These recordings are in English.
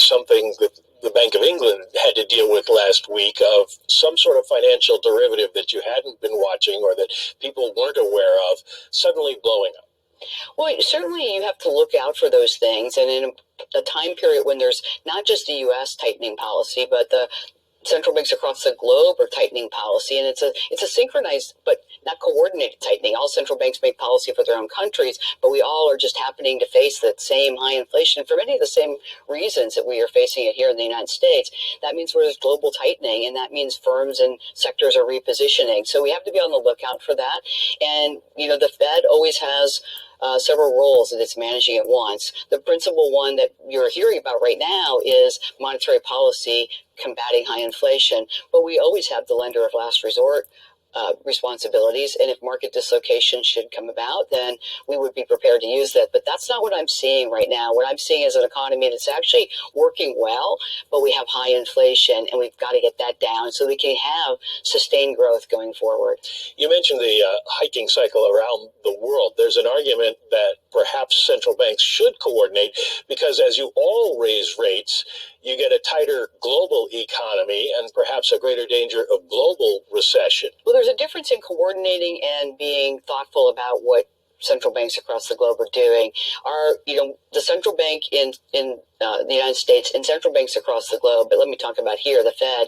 something that the Bank of England had to deal with last week, of some sort of financial derivative that you hadn't been watching or that people weren't aware of suddenly blowing up. Well, certainly you have to look out for those things. And in a time period when there's not just the U.S. tightening policy, but the central banks across the globe are tightening policy, and it's a synchronized but not coordinated tightening. All central banks make policy for their own countries, but we all are just happening to face that same high inflation for many of the same reasons that we are facing it here in the United States. That means there's global tightening, and that means firms and sectors are repositioning. So we have to be on the lookout for that. And the Fed always has several roles that it's managing at once. The principal one that you're hearing about right now is monetary policy, combating high inflation, but we always have the lender of last resort responsibilities, and if market dislocation should come about, then we would be prepared to use that. But that's not what I'm seeing right now. What I'm seeing is an economy that's actually working well, but we have high inflation, and we've got to get that down so we can have sustained growth going forward. You mentioned the hiking cycle around the world. There's an argument that perhaps central banks should coordinate, because as you all raise rates, you get a tighter global economy and perhaps a greater danger of global recession. Well, there's a difference in coordinating and being thoughtful about what central banks across the globe are doing. The central bank in the United States and central banks across the globe, but let me talk about here, the Fed,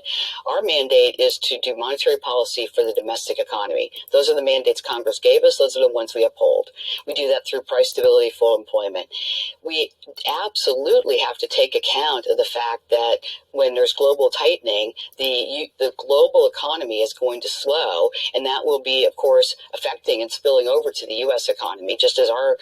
our mandate is to do monetary policy for the domestic economy. Those are the mandates Congress gave us. Those are the ones we uphold. We do that through price stability, full employment. We absolutely have to take account of the fact that when there's global tightening, the global economy is going to slow, and that will be, of course, affecting and spilling over to the U.S. economy, just as our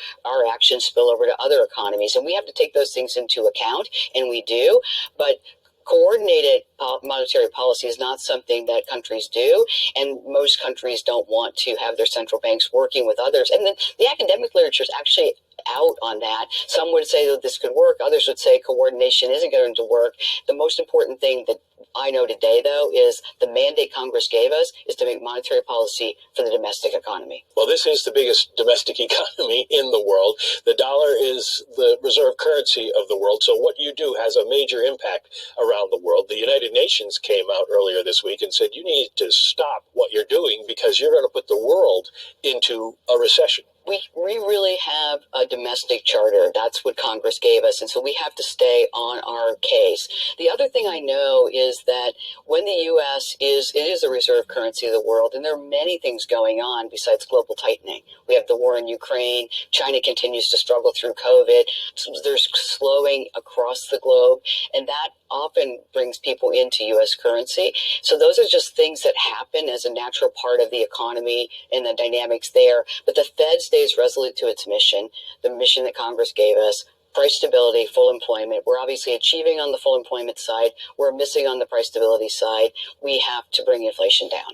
actions spill over to other economies. And we have to take those things into account, and we do. But coordinated monetary policy is not something that countries do, and most countries don't want to have their central banks working with others. And then the academic literature is actually out on that. Some would say that this could work. Others would say coordination isn't going to work. The most important thing that I know today, though, is the mandate Congress gave us is to make monetary policy for the domestic economy. Well, this is the biggest domestic economy in the world. The dollar is the reserve currency of the world, so what you do has a major impact around the world. The United Nations came out earlier this week and said, you need to stop what you're doing because you're going to put the world into a recession. We really have a domestic charter. That's what Congress gave us, and so we have to stay on our case. The other thing I know is that when the U.S. is a reserve currency of the world, and there are many things going on besides global tightening. We have the war in Ukraine. China continues to struggle through COVID. So there's slowing across the globe, and that often brings people into U.S. currency. So those are just things that happen as a natural part of the economy and the dynamics there. But the Fed stays resolute to its mission, the mission that Congress gave us: price stability, full employment. We're obviously achieving on the full employment side. We're missing on the price stability side. We have to bring inflation down.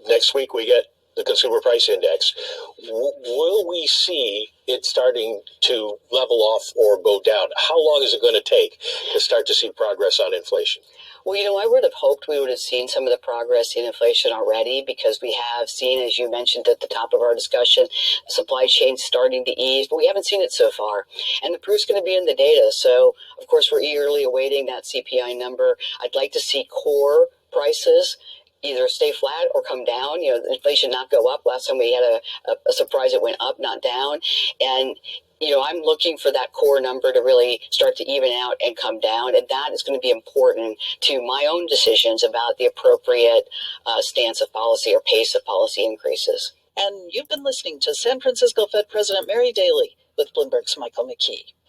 Next week we get the consumer price index. Will we see it starting to level off or go down? How long is it going to take to start to see progress on inflation? Well, I would have hoped we would have seen some of the progress in inflation already, because we have seen, as you mentioned at the top of our discussion, supply chains starting to ease, but we haven't seen it so far. And the proof's going to be in the data. So, of course, we're eagerly awaiting that CPI number. I'd like to see core prices either stay flat or come down. Inflation not go up. Last time we had a surprise, it went up, not down. And I'm looking for that core number to really start to even out and come down, and that is going to be important to my own decisions about the appropriate stance of policy or pace of policy increases. And you've been listening to San Francisco Fed President Mary Daly with Bloomberg's Michael McKee.